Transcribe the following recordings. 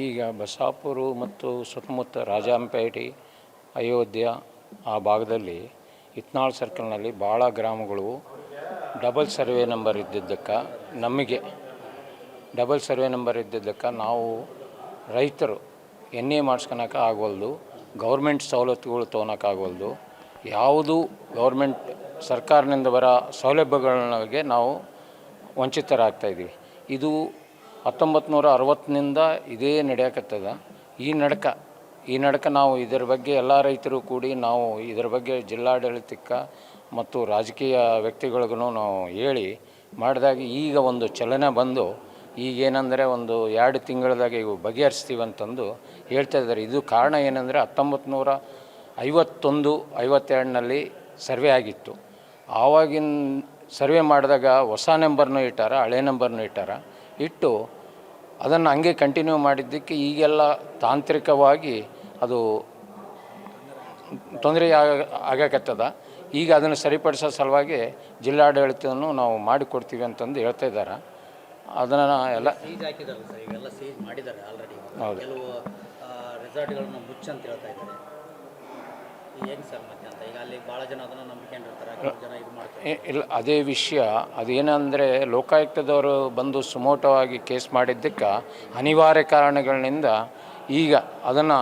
ಈಗ ಬಸಾಪುರ ಮತ್ತು ಸುತ್ತಮುತ್ತ ರಾಜಾಂಪೇಟೆ, ಅಯೋಧ್ಯ ಆ ಭಾಗದಲ್ಲಿ ಇತ್ನಾಳ್ ಸರ್ಕಲ್ನಲ್ಲಿ ಭಾಳ ಗ್ರಾಮಗಳು ಡಬಲ್ ಸರ್ವೆ ನಂಬರ್ ಇದ್ದಿದ್ದಕ್ಕೆ ನಾವು ರೈತರು ಎನ್ ಎ ಮಾಡಿಸ್ಕೊಳಕ್ಕೆ ಆಗವಲ್ದು, ಗೌರ್ಮೆಂಟ್ ಸವಲತ್ತುಗಳು ತೊಗೊಳಕ್ಕಾಗವಲ್ದು, ಯಾವುದು ಗೌರ್ಮೆಂಟ್ ಸರ್ಕಾರದಿಂದ ಬರೋ ಸೌಲಭ್ಯಗಳಿಗೆ ನಾವು ವಂಚಿತರಾಗ್ತಾಯಿದ್ದೀವಿ. ಇದು 1960ನಿಂದ ಇದೇ ನಡೆಯಕತ್ತದ. ಈ ನಡಕ ನಾವು ಇದರ ಬಗ್ಗೆ ಎಲ್ಲ ರೈತರು ಕೂಡಿ ನಾವು ಇದರ ಬಗ್ಗೆ ಜಿಲ್ಲಾಡಳಿತಕ್ಕೆ ಮತ್ತು ರಾಜಕೀಯ ವ್ಯಕ್ತಿಗಳಿಗೂ ನಾವು ಹೇಳಿ ಮಾಡಿದಾಗ ಈಗ ಒಂದು ಚಲನೆ ಬಂದು ಈಗೇನೆಂದರೆ ಒಂದು 2 ತಿಂಗಳದಾಗ ಇವು ಬಗೆಹರಿಸ್ತೀವಿ ಅಂತಂದು ಹೇಳ್ತಾ ಇದ್ದಾರೆ. ಇದು ಕಾರಣ ಏನಂದರೆ 1951-52ನಲ್ಲಿ ಸರ್ವೆ ಆಗಿತ್ತು. ಆವಾಗಿನ ಸರ್ವೆ ಮಾಡಿದಾಗ ಹೊಸ ನಂಬರ್ನೂ ಇಟ್ಟಾರ, ಹಳೆ ನಂಬರ್ನೂ ಇಟ್ಟು ಅದನ್ನು ಹಂಗೆ ಕಂಟಿನ್ಯೂ ಮಾಡಿದ್ದಕ್ಕೆ ಈಗೆಲ್ಲ ತಾಂತ್ರಿಕವಾಗಿ ಅದು ತೊಂದರೆ ಆಗಕತ್ತದ. ಈಗ ಅದನ್ನು ಸರಿಪಡಿಸೋ ಸಲುವಾಗಿ ಜಿಲ್ಲಾಡಳಿತವನ್ನು ನಾವು ಮಾಡಿಕೊಡ್ತೀವಿ ಅಂತಂದು ಹೇಳ್ತಾ ಇದ್ದಾರೆ. ಅದನ್ನು ಎಲ್ಲ ಸೀಜ್ ಹಾಕಿದಾರಲ್ಲ ಸರ್, ಇವೆಲ್ಲ ಸೀಜ್ ಮಾಡಿದ್ದಾರೆ ಆಲ್ರೆಡಿ. ಹೌದು, ಕೆಲವು ರೆಸಾರ್ಟ್ಗಳನ್ನ ಮುಚ್ಚಂತ ಹೇಳ್ತಾ ಇದ್ದಾರೆ. ಏನು ಸರ್ ಮತ್ತೆ ಅಂತ ಈಗ ಅಲ್ಲಿ ಭಾಳ ಜನ ಅದನ್ನು ನಂಬಿಕೊಂಡಿರ್ತಾರೆ, ಕೆಲವು ಜನ ಇದು ಮಾಡ್ತಾರೆ. ಇಲ್ಲ, ಅದೇ ವಿಷಯ ಅದೇನೆಂದರೆ ಲೋಕಾಯುಕ್ತದವರು ಬಂದು ಸುಮೋಟವಾಗಿ ಕೇಸ್ ಮಾಡಿದ್ದಕ್ಕೆ ಅನಿವಾರ್ಯ ಕಾರಣಗಳಿಂದ ಈಗ ಅದನ್ನು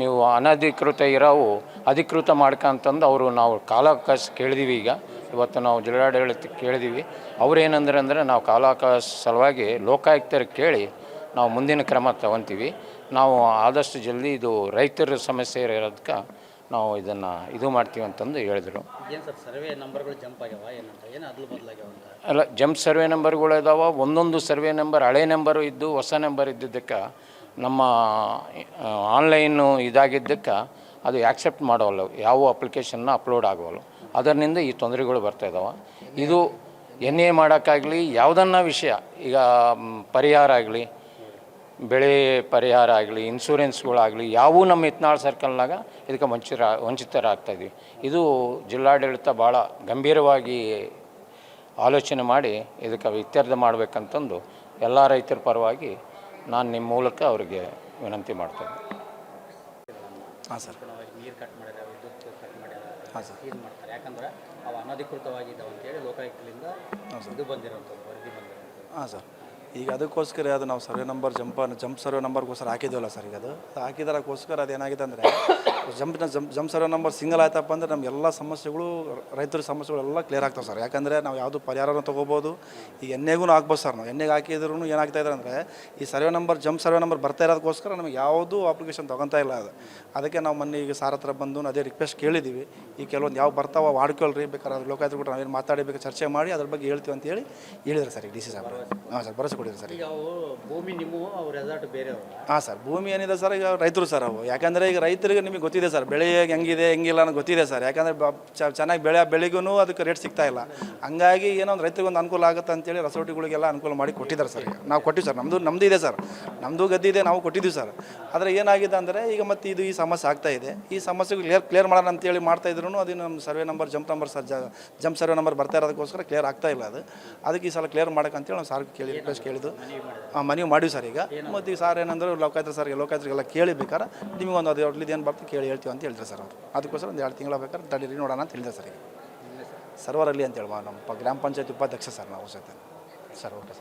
ನೀವು ಅನಧಿಕೃತ ಇರೋವು ಅಧಿಕೃತ ಮಾಡ್ಕೊಂತಂದು ನಾವು ಕಾಲಾವಕಾಶ ಕೇಳಿದೀವಿ. ಇವತ್ತು ನಾವು ಜಿಲ್ಲಾಡಳಿತಕ್ಕೆ ಕೇಳಿದೀವಿ. ಅವರೇನಂದ್ರೆ ನಾವು ಕಾಲಾವಕಾಶ ಸಲುವಾಗಿ ಲೋಕಾಯುಕ್ತರಿಗೆ ಕೇಳಿ ನಾವು ಮುಂದಿನ ಕ್ರಮ ತಗೊತೀವಿ. ನಾವು ಆದಷ್ಟು ಜಲ್ದಿ ಇದು ರೈತರ ಸಮಸ್ಯೆ ಇರೋದಕ್ಕೆ ನಾವು ಇದನ್ನು ಇದು ಮಾಡ್ತೀವಿ ಅಂತಂದು ಹೇಳಿದರು. ಏನು ಸರ್ ಸರ್ವೆ ನಂಬರ್ಗಳು ಜಂಪ್ ಆಗ್ಯಾವ ಏನಂತ, ಏನು ಅದಲು ಬದಲಾಗ್ಯಾವ ಅಂತ? ಅಲ್ಲ, ಜಂಪ್ ಸರ್ವೆ ನಂಬರ್ಗಳು ಇದಾವೆ. ಒಂದೊಂದು ಸರ್ವೆ ನಂಬರ್ ಹಳೆ ನಂಬರು ಇದ್ದು ಹೊಸ ನಂಬರ್ ಇದ್ದಿದ್ದಕ್ಕೆ ನಮ್ಮ ಆನ್ಲೈನು ಇದಾಗಿದ್ದಕ್ಕೆ ಅದು ಆ್ಯಕ್ಸೆಪ್ಟ್ ಮಾಡೋವಲ್ಲ, ಯಾವ ಅಪ್ಲಿಕೇಶನ್ನ ಅಪ್ಲೋಡ್ ಆಗೋವಲ್ಲ. ಅದರಿಂದ ಈ ತೊಂದರೆಗಳು ಬರ್ತಾಯಿದ್ದಾವೆ. ಇದು ಎನ್ ಎ ಮಾಡೋಕ್ಕಾಗಲಿ ಯಾವುದನ್ನ ವಿಷಯ, ಈಗ ಪರಿಹಾರ ಆಗಲಿ, ಬೆಳೆ ಪರಿಹಾರ ಆಗಲಿ, ಇನ್ಶೂರೆನ್ಸ್ಗಳಾಗಲಿ ಯಾವುವು ನಮ್ಮ ಇತ್ನಾಳ್ ಸರ್ಕಲ್ನಾಗ ಇದಕ್ಕೆ ವಂಚಿತರಾಗ್ತಾಯಿದ್ವಿ. ಇದು ಜಿಲ್ಲಾಡಳಿತ ಭಾಳ ಗಂಭೀರವಾಗಿ ಆಲೋಚನೆ ಮಾಡಿ ಇದಕ್ಕೆ ಇತ್ಯರ್ಥ ಮಾಡಬೇಕಂತಂದು ಎಲ್ಲ ರೈತರ ಪರವಾಗಿ ನಾನು ನಿಮ್ಮ ಮೂಲಕ ಅವರಿಗೆ ವಿನಂತಿ ಮಾಡ್ತೇನೆ. ಹಾಂ ಸರ್, ನೀರು ಕಟ್ ಮಾಡಿದ್ದಾರೆ, ವಿದ್ಯುತ್ ಕಟ್ ಮಾಡಿದ್ದಾರೆ, ಹಾಂ ಸರ್, ಇದು ಮಾಡ್ತಾರೆ. ಯಾಕಂದ್ರೆ ಅವು ಅನಧಿಕೃತವಾಗಿದ್ದಾವೆ ಅಂತೇಳಿ ಲೋಕಾಯುಕ್ತದಿಂದ ಇದು ಬಂದಿರೋಂಥದ್ದು, ವರದಿ ಬಂದಿರೋಂಥದ್ದು. ಹಾಂ ಸರ್, ಈಗ ಅದಕ್ಕೋಸ್ಕರ ಅದು ನಾವು ಸರ್ವೆ ನಂಬರ್ ಜಂಪ್ ಸರ್ವೆ ನಂಬರ್ಗೋಸ್ಕರ ಹಾಕಿದ್ದೀವಲ್ಲ ಸರ್. ಈಗ ಅದು ಹಾಕಿದಕ್ಕೋಸ್ಕರ ಅದೇನಾಗಿದೆ ಅಂದರೆ ಜಂಪ್ ಸರ್ವೆ ನಂಬರ್ ಸಿಂಗಲ್ ಆಯ್ತಪ್ಪ ಅಂದರೆ ನಮಗೆಲ್ಲ ಸಮಸ್ಯೆಗಳು, ರೈತರ ಸಮಸ್ಯೆಗಳೆಲ್ಲ ಕ್ಲಿಯರ್ ಆಗ್ತಾವೆ ಸರ್. ಯಾಕಂದರೆ ನಾವು ಯಾವುದು ಪರಿಹಾರನ ತೊಗೋಬೋದು. ಈಗ ಎಣ್ಣೆಗೂ ಹಾಕ್ಬೋದು ಸರ್. ನಾವು ಎಣ್ಣೆಗೆ ಹಾಕಿದ್ರೂ ಏನಾಗ್ತಾಯಿದೆ ಅಂದರೆ ಈ ಜಂಪ್ ಸರ್ವೆ ನಂಬರ್ ಬರ್ತಾ ಇರೋದಕ್ಕೋಸ್ಕರ ನಮಗೆ ಯಾವುದೂ ಅಪ್ಲಿಕೇಶನ್ ತೊಗೊತಾ ಇಲ್ಲ. ಅದಕ್ಕೆ ನಾವು ಮೊನ್ನೆ ಈಗ ಸಾರ್ ಹತ್ರ ಬಂದು ಅದೇ ರಿಕ್ವೆಸ್ಟ್ ಕೇಳಿದ್ದೀವಿ. ಈ ಕೆಲವೊಂದು ಯಾವ ಬರ್ತಾವೆ ವಾಡ್ಕೊಳ್ರಿ, ಬೇಕಾದ್ರೆ ಅದು ಲೋಕಾಯುಕ್ತ ಕೂಡ ನಾವೇನು ಮಾತಾಡಬೇಕು, ಚರ್ಚೆ ಮಾಡಿ ಅದ್ರ ಬಗ್ಗೆ ಹೇಳ್ತೀವಿ ಅಂತ ಹೇಳಿದ್ರು ಸರ್. ಈಗ ಡಿ ಸಿ ಸಾಹೇಬ್ ಹಾಂ ಸರ್, ಭರವಸೆ ಕೊಡಿದ್ರು ಸರ್. ಈಗ ಅವು ಭೂಮಿ ನಿಮ್ಮ ರೆಸಾರ್ಟ್ ಬೇರೆಯವರು? ಹಾಂ ಸರ್, ಭೂಮಿ ಏನಿದೆ ಸರ್ ಈಗ ರೈತರು ಸರ್ ಅವು. ಯಾಕಂದರೆ ಈಗ ರೈತರಿಗೆ ನಿಮಗೆ ಗೊತ್ತಿದೆ ಸರ್, ಬೆಳೆ ಹೆಂಗಿದೆ ಹೆಂಗಿಲ್ಲ ಅನ್ನೋ ಗೊತ್ತಿದೆ ಸರ್. ಯಾಕಂದರೆ ಚೆನ್ನಾಗಿ ಬೆಳೆಗೂ ಅದಕ್ಕೆ ರೇಟ್ ಸಿಗ್ತಾ ಇಲ್ಲ. ಹಂಗಾಗಿ ಏನೋ ಒಂದು ರೈತರಿಗೆ ಒಂದು ಅನುಕೂಲ ಆಗುತ್ತೆ ಅಂತೇಳಿ ರೆಸಾರ್ಟ್ಗಳಿಗೆಲ್ಲ ಅನುಕೂಲ ಮಾಡಿ ಕೊಟ್ಟಿದ್ದಾರೆ ಸರ್. ನಾವು ಕೊಟ್ಟಿವಿ ಸರ್, ನಮ್ಮದು ಇದೆ ಸರ್, ನಮ್ಮದು ಗದ್ದೆ ಇದೆ, ನಾವು ಕೊಟ್ಟಿದ್ದೀವಿ ಸರ್. ಆದರೆ ಏನಾಗಿದೆ ಅಂದರೆ ಈಗ ಮತ್ತೆ ಇದು ಈ ಸಮಸ್ಯೆ ಆಗ್ತಾಯಿದೆ. ಈ ಸಮಸ್ಯೆಗೆ ಕ್ಲಿಯರ್ ಮಾಡೋಣ ಅಂತೇಳಿ ಮಾಡ್ತಾಯಿದ್ರು. ಅದು ನಮ್ಮ survey number jump survey number ಬರ್ತಾ ಇರೋದಕ್ಕೋಸ್ಕರ ಕ್ಲಿಯರ್ ಆಗ್ತಾ ಇಲ್ಲ. ಅದಕ್ಕೆ ಈ ಸಲ ಕ್ಲಿಯರ್ ಮಾಡೋಕ್ಕಂತೇಳಿ ನಾವು ಸಾರ್ ರಿಕ್ವೆಸ್ಟ್ ಕೇಳಿದ್ದು, ಮನವಿ ಮಾಡಿವಿ ಸರ್. ಈಗ ಮತ್ತು ಈಗ ಸಾರ್ ಏನಂದ್ರೆ ಲೋಕಾಯುಕ್ತರಿಗೆಲ್ಲ ಕೇಳಿ ಬೇಕಾರೆ ನಿಮಗೆ ಒಂದು ಅದು ಏನು ಬರ್ತೀವಿ ಕೇಳಿ ಹೇಳ್ತೀವಿ ಅಂತ ಹೇಳಿದ್ರು ಸರ್ ಅವರು. ಅದಕ್ಕೋಸ್ಕರ ಒಂದು 2 ತಿಂಗಳ ಬೇಕಾದ್ರೆ ತಡೀರಿ ನೋಡೋಣ ಅಂತ ಹೇಳಿದೆ ಸರ್. ಈಗ ಸರ್ವರಲ್ಲಿ ಅಂತೇಳಿ ನಮ್ಮ ಗ್ರಾಮ ಪಂಚಾಯತ್ ಉಪಾಧ್ಯಕ್ಷ ಸರ್ ನಾವು ಸರ್. Okay sir.